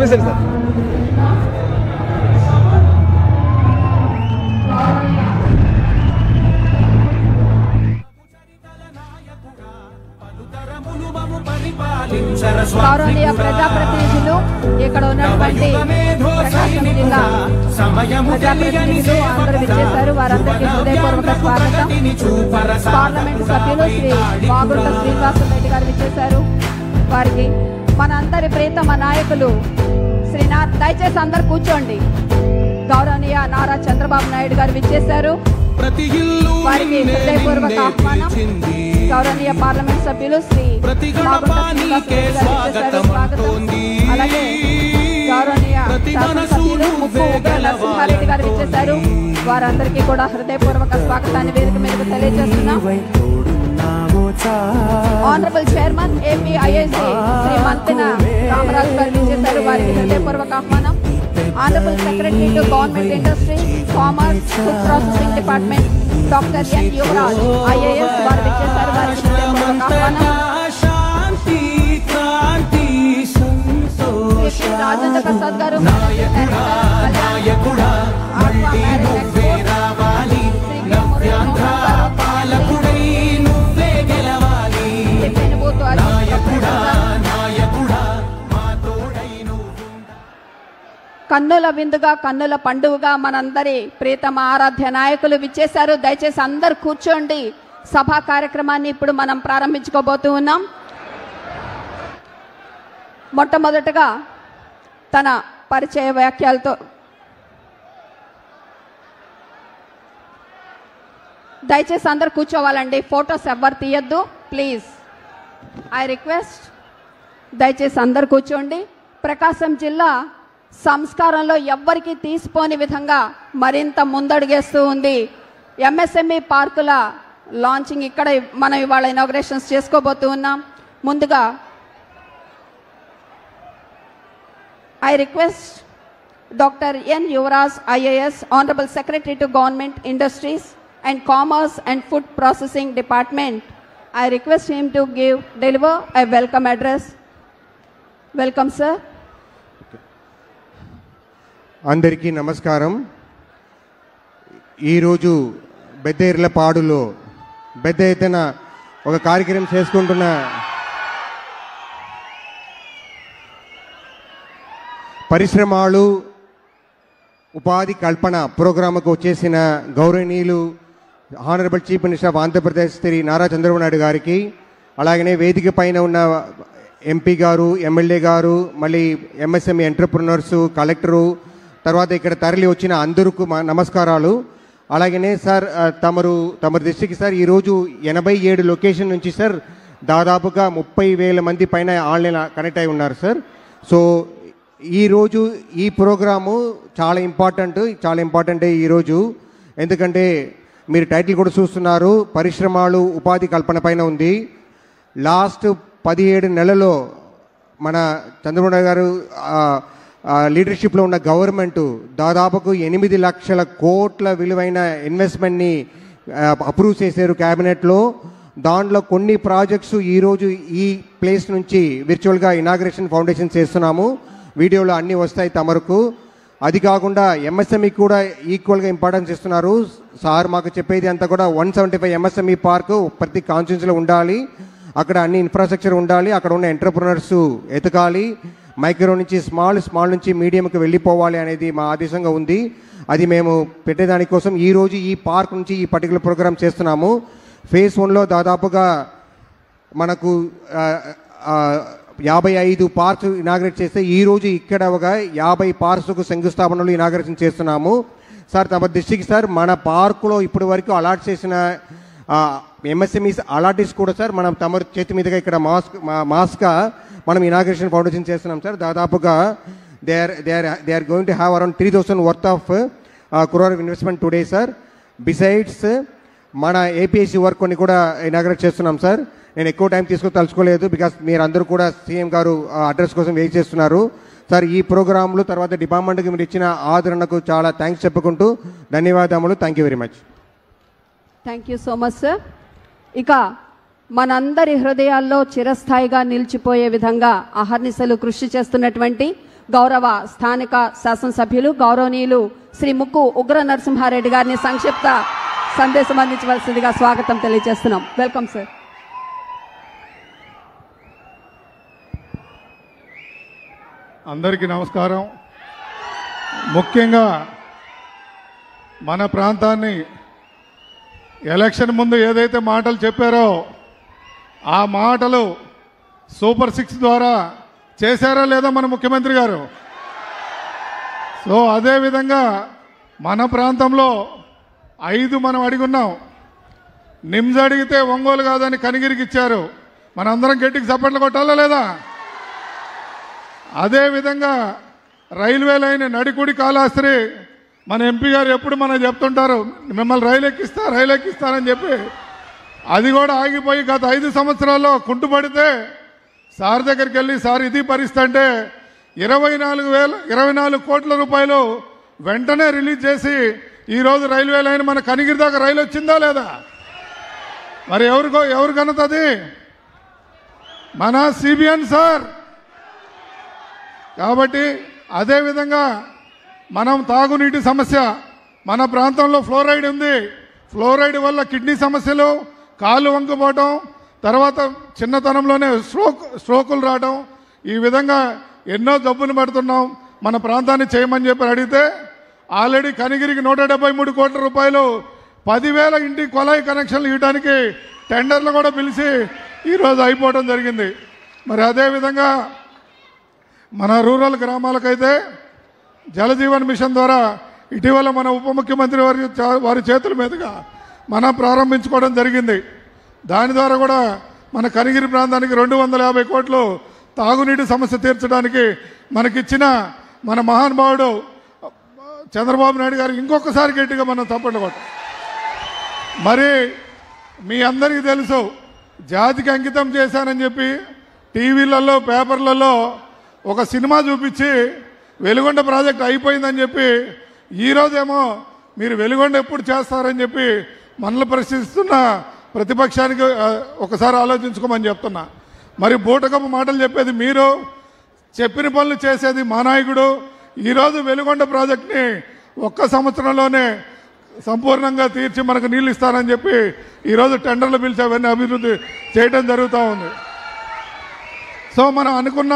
వచ్చేసండి సార్. గౌరవనీయ ప్రజాప్రతినిధులు, ఇక్కడ ఉన్నటువంటి ప్రకాశం జిల్లా ప్రజాప్రతినిధులు అందరూ విచ్చేశారు. వారందరికీ హృదయపూర్వక స్వాగతం. పార్లమెంట్ సభ్యులు శ్రీ వాగుంట శ్రీనివాసరెడ్డి గారు విచ్చేశారు. వారికి మనందరి ప్రియతమ నాయకులు దయచేసి అందరు కూర్చోండి. గౌరవనీయ నారా చంద్రబాబు నాయుడు గారు విచ్చేశారు. వారికి హృదయపూర్వక ఆహ్వానం. గౌరవనీయ పార్లమెంట్ సభ్యులు శ్రీ అలాగే గౌరవనీయ శాసనసభ్యులు ముక్కు ఉగ్ర నరసింహారెడ్డి గారు విచ్చేశారు. వారందరికీ కూడా హృదయపూర్వక స్వాగతాన్ని వేదిక మీదకు తెలియజేస్తున్నాం. Honourable chairman APIIC Shri Mantena Ramaraju గారు విచ్చేశారు. వారికి హృదయపూర్వక ఆహ్వానం. Honourable secretary to government industry, commerce, food processing department doctor N Yuvaraj IAS వారు విచ్చేశారు. వారికి హృదయపూర్వక ఆహ్వానం. శ్రీ రాజేంద్ర ప్రసాద్ గారు కన్నుల విందుగా కన్నుల పండుగగా మనందరి ప్రియతమ ఆరాధ్య నాయకులు విచ్చేశారు. దయచేసి అందరు కూర్చోండి. సభా కార్యక్రమాన్ని ఇప్పుడు మనం ప్రారంభించుకోబోతూ ఉన్నాం. మొట్టమొదటగా తన పరిచయ వ్యాఖ్యలతో దయచేసి అందరు కూర్చోవాలండి. ఫొటోస్ ఎవ్వరు తీయద్దు ప్లీజ్. I request. దయచేసి అందరు కూర్చోండి. ప్రకాశం జిల్లా సంస్కారంలో ఎవ్వరికి తీసిపోని విధంగా మరింత ముందడుగేస్తూ ఉంది. ఎంఎస్ఎంఈ పార్కుల లాంచింగ్ ఇక్కడ మనం ఇవాళ ఇనాగ్రేషన్స్ చేసుకోబోతూ ఉన్నాం. ముందుగా I request doctor N Yuvaraj IAS, honourable secretary to government industries and commerce and food processing department. I request him to deliver a welcome address. Welcome, sir. అందరికీ నమస్కారం. ఈరోజు బెద్దేర్లపాడులో పెద్ద ఎత్తున ఒక కార్యక్రమం చేసుకుంటున్న పరిశ్రమలు ఉపాధి కల్పన ప్రోగ్రాముకు వచ్చేసిన గౌరవనీయులు honourable chief minister of Andhra Pradesh Shri Nara Chandrababu Naidu గారికి, అలాగనే వేదిక పైన ఉన్న ఎంపీ గారు, ఎమ్మెల్యే గారు, మళ్ళీ ఎంఎస్ఎంఈ ఎంటర్ప్రినర్సు, కలెక్టరు, తర్వాత ఇక్కడ తరలి వచ్చిన అందరికీ నమస్కారాలు. అలాగనే సార్ తమరి దృష్టికి సార్ ఈరోజు 87 లొకేషన్ నుంచి సార్ దాదాపుగా 30,000 మంది పైన ఆన్లైన్ కనెక్ట్ అయి ఉన్నారు సార్. సో ఈరోజు ఈ ప్రోగ్రాము చాలా ఇంపార్టెంట్ ఈరోజు. ఎందుకంటే మీరు టైటిల్ కూడా చూస్తున్నారు, పరిశ్రమలు ఉపాధి కల్పన పైన ఉంది. లాస్ట్ 17 నెలలో మన చంద్రబాబు నాయుడు గారు లీడర్షిప్లో ఉన్న గవర్నమెంటు దాదాపుకు 8 లక్షల కోట్ల విలువైన ఇన్వెస్ట్మెంట్ని అప్రూవ్ చేశారు క్యాబినెట్లో. దాంట్లో కొన్ని ప్రాజెక్ట్స్ ఈరోజు ఈ ప్లేస్ నుంచి విర్చువల్గా ఇనాగ్రేషన్ ఫౌండేషన్ చేస్తున్నాము. వీడియోలో అన్నీ వస్తాయి తమరకు. అది కాకుండా ఎంఎస్ఎంఈ కూడా ఈక్వల్గా ఇంపార్టెన్స్ ఇస్తున్నారు సార్. మాకు చెప్పేది అంతా కూడా 175 ఎంఎస్ఎంఈ పార్కు ప్రతి కాన్స్టిట్యూన్సీలో ఉండాలి. అక్కడ అన్ని ఇన్ఫ్రాస్ట్రక్చర్ ఉండాలి. అక్కడ ఉన్న ఎంటర్ప్రినర్స్ ఎతకాలి. మైక్రో నుంచి స్మాల్ నుంచి మీడియంకి వెళ్ళిపోవాలి అనేది మా ఆదేశంగా ఉంది. అది మేము పెట్టేదానికోసం ఈరోజు ఈ పార్క్ నుంచి ఈ పర్టికులర్ ప్రోగ్రామ్ చేస్తున్నాము. ఫేజ్ 1లో దాదాపుగా మనకు 55 పార్క్స్ ఇనాగ్రేట్ చేస్తే ఈరోజు ఇక్కడ ఒక 50 పార్క్స్కు శంకుస్థాపనలు ఇనాగ్రేషన్ చేస్తున్నాము. సార్ తమ దృష్టికి సార్ మన పార్కులో ఇప్పటి వరకు అలాట్ చేసిన ఎంఎస్ఎంఈస్ అలాటీస్ కూడా సార్ మనం తమ చేతి మీదుగా ఇక్కడ మాస్గా మనం ఇనాగ్రేషన్ ఫౌండేషన్ చేస్తున్నాం సార్. దాదాపుగా they are going to have around 3,000 worth of crore investment today sir. Besides మన ఏపీఎస్సీ వర్క్ కొన్ని కూడా ఇనాగ్రేట్ చేస్తున్నాం సార్. నేను ఎక్కువ టైం తలుచుకోలేదు బికాస్ మీరు అందరూ కూడా సీఎం గారు అడ్రస్ కోసం వెయిట్ చేస్తున్నారు సార్. ఈ ప్రోగ్రాంలు తర్వాత డిపార్ట్మెంట్కి మీరు ఇచ్చిన ఆదరణకు చాలా థ్యాంక్స్ చెప్పుకుంటూ ధన్యవాదములు. Thank you very much. Thank you so much sir. ఇక మనందరి హృదయాల్లో చిరస్థాయిగా నిలిచిపోయే విధంగా అహర్నిశలు కృషి చేస్తున్నటువంటి గౌరవ స్థానిక శాసనసభ్యులు గౌరవనీయులు శ్రీ ముక్కు ఉగ్ర నరసింహారెడ్డి గారిని సంక్షిప్త సందేశం అందించవలసిందిగా స్వాగతం తెలియజేస్తున్నాం. Welcome sir. అందరికీ నమస్కారం. ముఖ్యంగా మన ప్రాంతాన్ని ఎలక్షన్ ముందు ఏదైతే మాటలు చెప్పారో ఆ మాటలు సూపర్ 6 ద్వారా చేశారా లేదా మన ముఖ్యమంత్రి గారు? సో అదేవిధంగా మన ప్రాంతంలో 5 మనం అడిగున్నాం. నిమ్స్ అడిగితే ఒంగోలు కాదని కనిగిరికి ఇచ్చారు. మనందరం గట్టికి చప్పట్లు కొట్టాలా లేదా? అదేవిధంగా రైల్వే లైన్ నడికుడి కాళహస్తి మన ఎంపీ గారు ఎప్పుడు మనం చెప్తుంటారు మిమ్మల్ని రైలు ఎక్కిస్తారని చెప్పి అది కూడా ఆగిపోయి గత 5 సంవత్సరాల్లో కుంటుపడితే సార్ దగ్గరికి వెళ్ళి సార్ ఇది పరిస్థితి అంటే 24 కోట్ల రూపాయలు వెంటనే రిలీజ్ చేసి ఈరోజు రైల్వే లైన్ మన కనిగిరి దాకా రైలు వచ్చిందా లేదా? మరి ఎవరు కనుతది? మన సిబిఎన్ సార్. కాబట్టి అదేవిధంగా మనం తాగునీటి సమస్య, మన ప్రాంతంలో ఫ్లోరైడ్ ఉంది. ఫ్లోరైడ్ వల్ల కిడ్నీ సమస్యలు, కాళ్ళు వంగిపోవటం, తర్వాత చిన్నతనంలోనే స్ట్రోకులు రావడం, ఈ విధంగా ఎన్నో జబ్బులు పడుతున్నాం. మన ప్రాంతాన్ని చేయమని చెప్పి అడిగితే ఆల్రెడీ కనిగిరికి 173 కోట్ల రూపాయలు 10,000 ఇంటికి కొలాయి కనెక్షన్లు ఇవ్వడానికి టెండర్లు కూడా పిలిచి ఈరోజు అయిపోవడం జరిగింది. మరి అదేవిధంగా మన రూరల్ గ్రామాలకైతే జలజీవన్ మిషన్ ద్వారా ఇటీవల మన ఉప ముఖ్యమంత్రి వారి చేతుల మీదుగా మనం ప్రారంభించుకోవడం జరిగింది. దాని ద్వారా కూడా మన కనిగిరి ప్రాంతానికి 250 కోట్లు తాగునీటి సమస్య తీర్చడానికి మనకిచ్చిన మన మహానుభావుడు చంద్రబాబు నాయుడు గారికి ఇంకొకసారి గట్టిగా మనం చప్పట్లు కొట్టాం. మరి మీ అందరికీ తెలుసు జాతికి అంకితం చేశానని చెప్పి టీవీలలో పేపర్లలో ఒక సినిమా చూపించి వెలుగొండ ప్రాజెక్ట్ అయిపోయిందని చెప్పి ఈరోజేమో మీరు వెలుగొండ ఎప్పుడు చేస్తారని చెప్పి మనల్ని ప్రశ్నిస్తున్న ప్రతిపక్షానికి ఒకసారి ఆలోచించుకోమని చెప్తున్నా. మరి బూటకపు మాటలు చెప్పేది మీరు, చెప్పిన పనులు చేసేది మా నాయకుడు. ఈరోజు వెలుగొండ ప్రాజెక్ట్ని 1 సంవత్సరంలోనే సంపూర్ణంగా తీర్చి మనకు నీళ్ళు ఇస్తారని చెప్పి ఈరోజు టెండర్లు పిలిచి అవన్నీ అభివృద్ధి చేయడం జరుగుతూ ఉంది. సో మనం అనుకున్న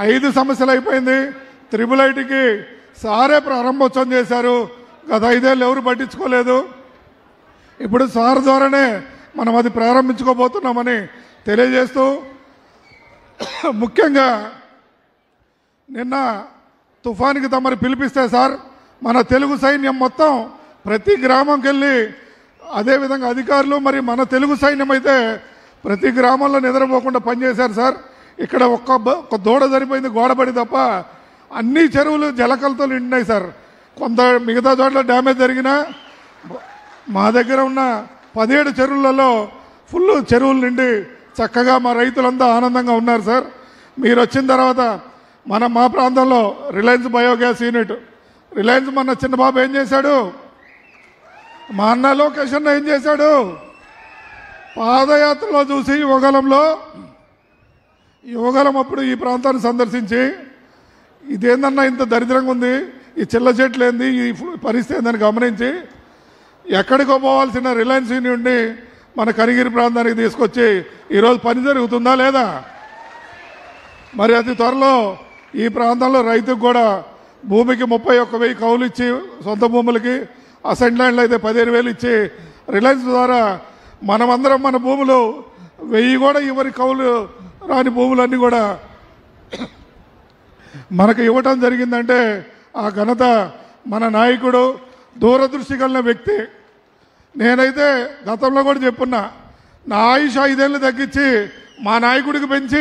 5 సమస్యలు అయిపోయింది. త్రిబుల్ ఐటీకి సారే ప్రారంభోత్సవం చేశారు. గత 5 ఏళ్ళు ఎవరు పట్టించుకోలేదు. ఇప్పుడు సార్ ద్వారానే మనం అది ప్రారంభించుకోబోతున్నామని తెలియజేస్తూ, ముఖ్యంగా నిన్న తుఫానికి తమరు పిలిపిస్తే సార్ మన తెలుగు సైన్యం మొత్తం ప్రతి గ్రామంకి వెళ్ళి, అదేవిధంగా అధికారులు మరి మన తెలుగు సైన్యం అయితే ప్రతి గ్రామంలో నిద్రపోకుండా పనిచేశారు సార్. ఇక్కడ ఒక్క దూడ సరిపోయింది గోడపడి తప్ప అన్ని చెరువులు జలకలతో నిండినాయి సార్. కొంత మిగతా చోట్ల డ్యామేజ్ జరిగినా మా దగ్గర ఉన్న 17 చెరువులలో ఫుల్ చెరువులు నిండి చక్కగా మా రైతులంతా ఆనందంగా ఉన్నారు సార్. మీరు వచ్చిన తర్వాత మా ప్రాంతంలో రిలయన్స్ బయోగ్యాస్ యూనిట్, రిలయన్స్ మన చిన్నబాబు ఏం చేశాడు, మా అన్న లోకేష్ అన్న ఏం చేశాడు, పాదయాత్రలో చూసి యువగలం అప్పుడు ఈ ప్రాంతాన్ని సందర్శించి ఇదేందన్నా ఇంత దరిద్రంగా ఉంది, ఈ చిల్ల చెట్లు ఏంది, ఈ పరిస్థితి ఏందని గమనించి ఎక్కడికో పోవాల్సిన రిలయన్స్ యూనిట్ని మన కనిగిరి ప్రాంతానికి తీసుకొచ్చి ఈరోజు పని జరుగుతుందా లేదా? మరి అతి త్వరలో ఈ ప్రాంతంలో రైతుకు కూడా భూమికి 31,000 కౌలు ఇచ్చి, సొంత భూములకి అసెంట్ ల్యాండ్లు అయితే 15,000 ఇచ్చి రిలయన్స్ ద్వారా మనమందరం మన భూములు 1000 కూడా ఎవరి కౌలు రాని భూములన్నీ కూడా మనకు ఇవ్వటం జరిగిందంటే ఆ ఘనత మన నాయకుడు, దూరదృష్టి కలిగిన వ్యక్తి. నేనైతే గతంలో కూడా చెప్పున్నా, నా ఆయుష్ 5 ఏళ్ళు తగ్గించి మా నాయకుడికి పెంచి